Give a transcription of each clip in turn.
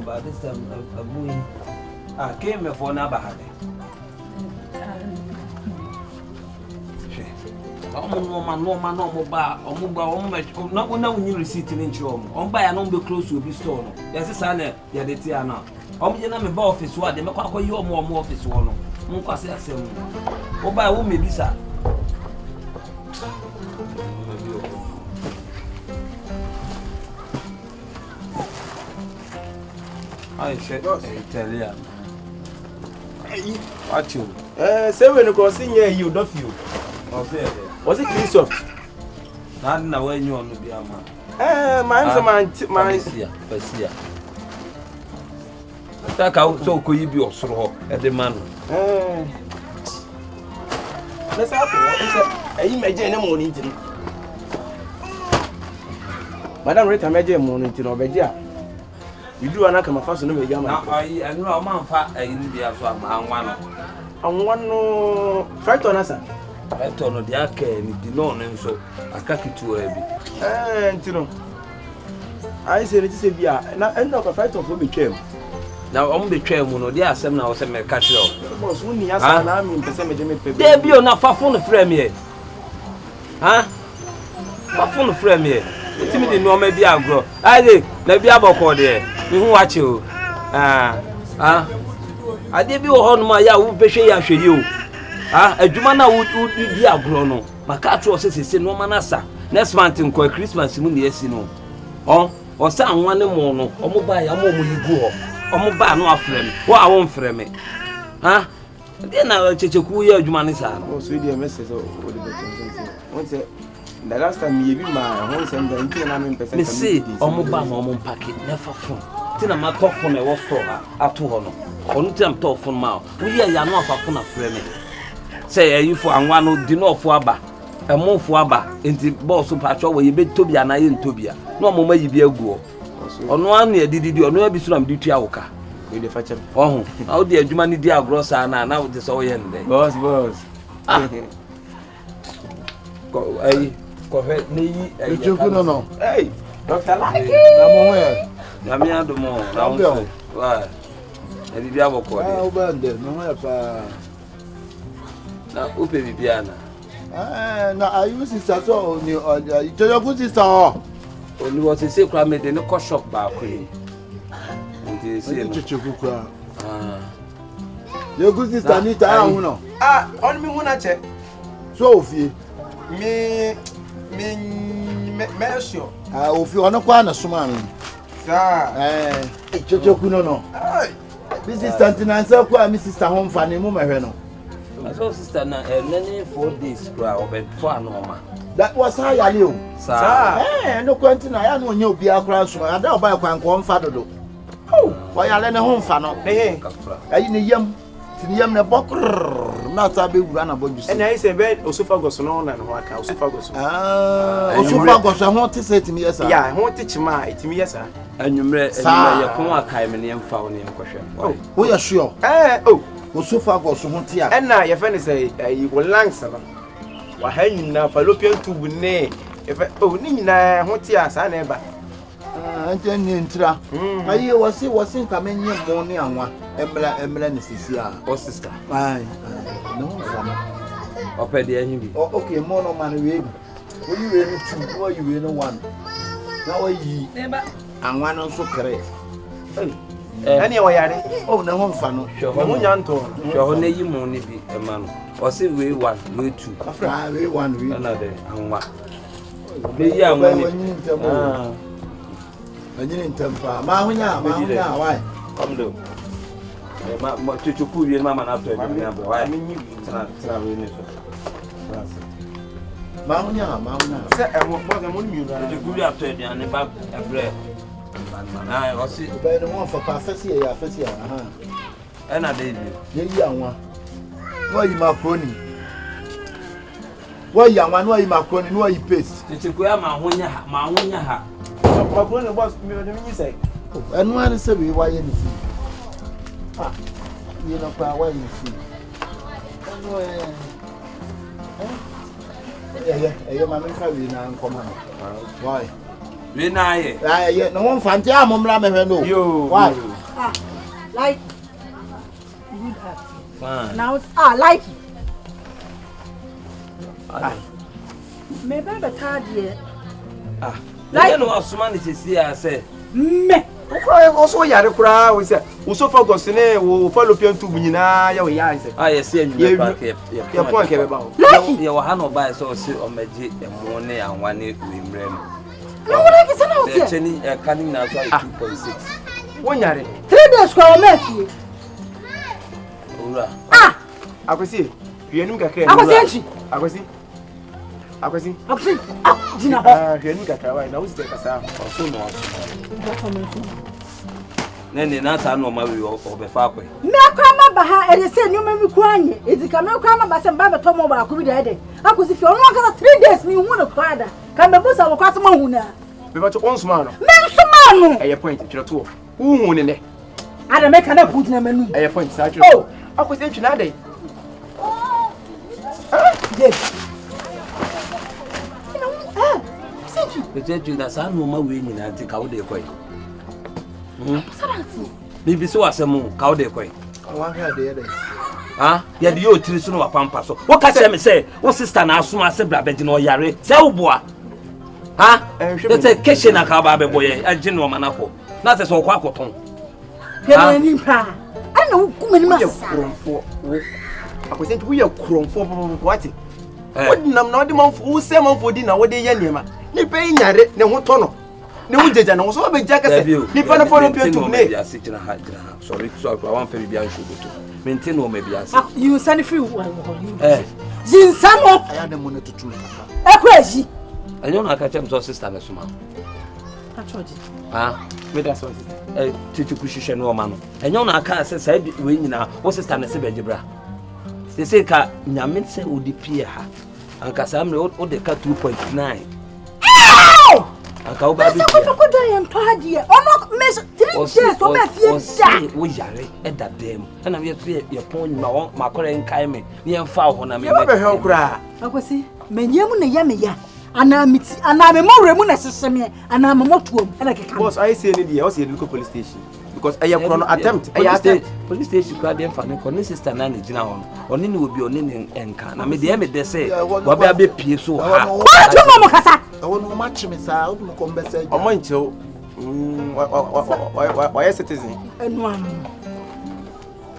but this time I'm moving. I came for Nabahade. No man, bar, or mobile, not when you receipt in Chom. On buy an be close to be store. There's a son there, the Tiana. You know, my office, what they make you more office one. Munkasi asem. Oba wo me bisa. I said, tell ya. What you? Say when you go see you don't feel. Okay. Was it Christoph? Na when you on be ama. Man, Fasia. Taka so ko yi bi osoro e de man. Let's happen. I imagine no morning. Madam Rita meje morning to no bedia. You do anaka mafaso no bedia ma. I know man fa yin bia so anwa no. Anwa no fright on asa. Fright on dia ka ni di no nso akakitu abi. Ntino. I say it say bia na endo ka fright of be twem. Now on be twa mu no dia asem na wo se me ka kire o. Boss woni asa na me pese meje me pepe. Dey bio na fa phone frame here. Ha? Fa phone frame here. Etimi de no ma bi agro. Ade na bi aboko de. Me hu wache o. Ade bi wo ho no ma ya wo behwe ya hweye o. Adwuma na wo di agro no. Maka to o sese no ma na sa. Next month nko Christmas mu na esi no. O sa anwa ne mo no. O mo ba ya mo yigu ho. Omo ba no afrem wo a won frem ha de na checheku ye adwuma ne sa no so dey message o de better won say the last time ye bi ma won say nda nti na me person me say omo ba ma omo pack never phone ti na ma to phone e wo store ato ho no onu ti am to phone ma wo ye ya no afa phone afrem say you for anwa no di no fo aba emo fo aba enti boss patcho wo ye be tobia na ye ntobia no omo ma yibi aguo ono anu e didi ono abi sura mdi tua woka we dey fetch am ohun how dey adwuma ni dey agrosa na wo dey so ye nde boss ko ai ko he neyi e joku no hey Dr. Lucky na mo we na mi adomo na wo wa e bibi aboko de o ba nde no ya pa na upe bibia na na ayu sister so ni joku sister o oni wo se kura me de ne ko shop ba ko yi nti se no joku kura joku sister ni ta hu no on mi hu na che so ofie me sure ofie ono kwa na suma mi sa joku no this sister ntinansa kwa mi sister ho mfa ne mu mehwe no so sister na nani 4 days kura obe for anoma that was how ya leo sa no kwanti na ya no nya obi akra suma ada oba kwan ko mfa dodo wa ya le ne ho mfa no ayi ne yam ti yam ne bokr na ta be wura na boju and I say be osophagus no na no aka osophagus osophagus ho ti set mi yesa ya ho ti chima etimi yesa anwumre ye kon akai me ne mfa wo ne enkohwe wo ya sure osophagus ho ti a and na ye fe ne say wo lungs no wa hanyu na fallopian tube ne efe ni nyina ho ti a sa na eba ante ni ntra ayi wasi nka menye mo ne anwa emra ne sisi a o sister ai no fama opede anyi bi okay mo no man we you we no two no you we no one na wa yi anwa no so kere ani wa yare na ho mfa no mo nya nto ho ne yi mo ne bi ema no o se we 1 we 2 we 1 we na de anwa be yi anwa ni anyini ntempa ma hunya why come do ma chuchuku wie mama na to e ni abo why tana we ni so ma hunya se e mo mo ni mi ra chuchuku wie ato e ni ba ebre na o si be no mo fa pa afesi ya e na de bi ye yi anwa no yi macaroni wo yi anwa no yi macaroni no yi paste chuchuku ya ma hunya ha macaroni boss mi o ni say enu an se bi wa ye ni fi ye no pa wa ye ni fi enu ye ma me ka wi na nkoma no why we na ye no won fa ntia amomra me hwe no why Like good heart. Fine. Now like it. Maybe I'm tired here. Like no asuma ni sisi ya say. Me. Also yare kura we say we so focus ne we fallopian tube nyina ya we ya say. Yes enyu back here. Ya point ke be ba. Ya wa ha no buy so si o meji emo ne anwane we mrem. No what is na The cheni canning na so 2.6. Won yare. 3 days kwa mafie. Ura. Akwesi, hwenu kakra. Akwesi. Akwesi. Dina ho. Hwenu kakra wa na uzi kasa. Oso no oso. Nene na ta no ma we obefa akwe. Me akwa ma ba ha e se nyoma mi kwanye. Ezika me akwa ma ba se ba beto mo ba akwa bi de. Akwesi fi ono akasa 3 days mi hu no kwada. Ka me busa mo kwasa ma hu na. Me ba to onsuma no. Me nsuma no. Eye point twere to. Hu ne ne. Ada me kana put na manu. Eye point sa twere. Oh, akwesi ntwe na dai. Yes. Ejeju da sa no ma we nyina nti ka wo de kwai. Sarati. Bibi so asemu ka wo de kwai. Wa hwa de yede. Ya de yo tiri so no wa pampa so. Wo ka se me se wo sister na asoma se bra beji no yare. Se wo boa. De se keshe na ka ba be boye agye no ma na ko. Na se so kwa akoton. Ya ni pa. Ana wo kuma ni ma sa. Akwesi ntwe ye kromfo what? Wodinam na wode manfo wo se manfo di na wode ye niema. Nipa nyare ne ho to no. Ne ho jeja na wo so be ja kase. Nipa na follow pian ne. Ya se jina ha. Sorry so I want to be an show to. Maintain no maybe as. You send free one. Zinsamo. Aya de mo ne tutu papa. Ekweji. Enyo na aka chem so sister na suma. Achoji. Me da so. Titi kuhihwe no ma no. Enyo na aka se sai we nyina wo sister na se be gibra. Se ka nyame se odi pie ha. Anka sa mre o de ka 2.9. Anka o ba bi. Ko do yem to adie. Ono me 3 days o ma fie da. Wo yare e da dem. Na me ye pon nyima won makore nkai me. Ne yem fa ho na me. Ye ba be hwe kura. Akwesi, menyem na ya me ya. Ana miti, ana me mowremu na seseme, ana mamotuom, ana keka. Boss, I say ni dey, I say local police station. Because I am attempt. Police station kwa dem fa ne ko ne sister na ne gina ho. Oni ne obi oni ne enka. Na me de say, wa be abepie so ha. Ba to mo kasa. Awo no ma chime sa, o mo ko mbese. Omo nchew. Why citizen? Enu anu.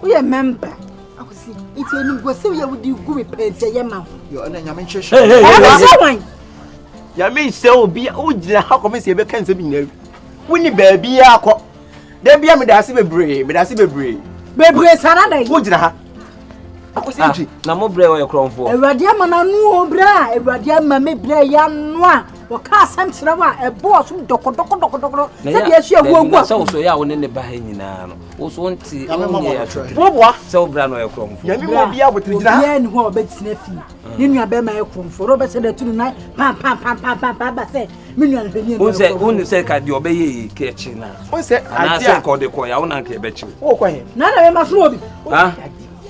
We a member. Akwesi, iti enu go se we wudi gu me pente ye ma. Yo, na nyame nhwehwe. Hey. Ya me se obi o gina ha ko me se be kan se bi na. Woni ba bia akọ. Da bia me da se bebre, Bebre sana dai. Wo gina ha. Akwesi ntwi. Na mo bre wo ye kronfo. Ewade amana nu obra, ewade amame bre ya no a. Wo ka asam kira wa ebo so dokodokodokodokoro. Se bia hia guagu. Se wo so ya wo ne ba ha nyina no. Wo so nti onye ya twetwe. Wo boa. Se wo bra no ye kronfo. Ya mi mo bia bo gina ha. Ya ni ho obetina fi. Ni nua be ma ye kronfo. Ro be se da tunu na pam ba se. Mi nua be ni. Won se ka de obeye ke chi na. Won se na se ko de ko ya won anka e be chi. Wo kwa he. Na na me ma so obi.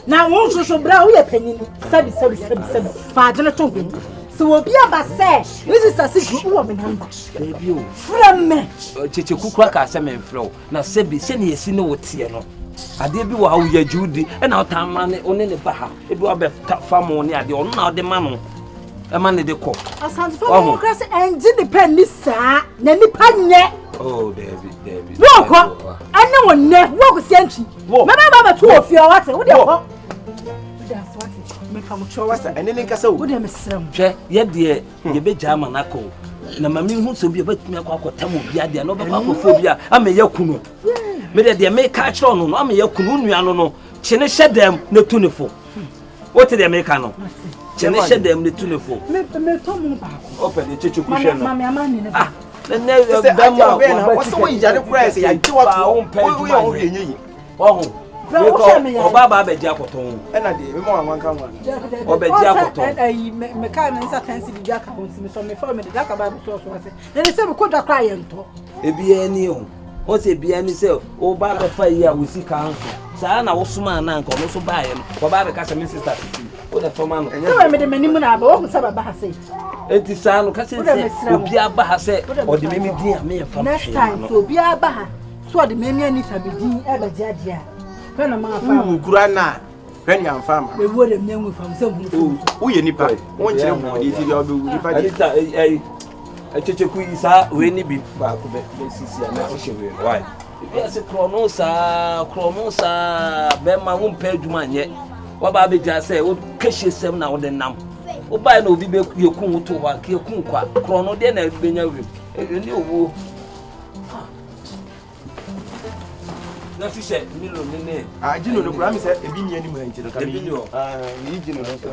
Na won so bra wo ye panyin. Sabi. Fa de to hu. So obi aba se, this is a secret wo me number. Baby o. From me. Cheche kukura ka se me mfrɛ na sebi se ne yesi ne wotie no. Ade bi wo ha wo ya judi e na otama ne one ne ba ha. E bi wo be famo ne ade ono na ode ma no. E ma ne de ko. Asante fa mo krase enji de pen ni saa na nipa nye. Oh, David. Wo ko. Ane wonne, wo ko siantwi. Me ba to ofie o wate. Wo de ko. Me ka mo cho wate. Ene ne nkasa wo. Wo de me sram. Hwe ye de ye be jama na ko. Na mami hu so bi e batumi akọ bi ade na obekọ akọfo bi a ama ye kunu. Me de me ka kire no ama ye kunu nua no chene hyedam na tunefo. What de me ka no? Chene hyedam na tunefo. Me to mo ba ko. Open the chichu kuhwe no. Mami amani ne ba. Ne bema wo so wo yare kura se ya jiwa to wo yo yenyi. Ohun. Obaba abeji akoton. E na de me mo anwan kan wan. Obeji akoton. Ai me ka na nsa tansi bi aka won me so me fa me de aka ba so ase. Ne se me ko da kra ye nto. Ebi ani o. O se bi ani se o ba be fa yi a wo sika anso. Saa na wo suma na nka no so ba ye no. Ko ba be ka se me sister titi. O da foma no. Se me de mani mu na ba wo sa ba ha se. Enti saa no ka se obi aba ha se o de me din a me fa. Next time so obi aba ha. so de me ni sabedi e be dia hwe na ma fa kura na hwe ni amfa ma me wo de me nwu fam se hu wo ye nipa won kire mo de ti bi obe wu nipa de ta echeche ku isa we ni bi ba ko be sisi na hye we why bi ase krono sa be ma wo mpa adwuma nye wa ba be ja se wo kehye sem na wo de nam wo ba na obi be yekun wo to wa ke yekun kwa krono de na benya we ni owo na fishe milo nene jino no kura mi se ebi ni ani ma nti no ka mi ni ni jino no so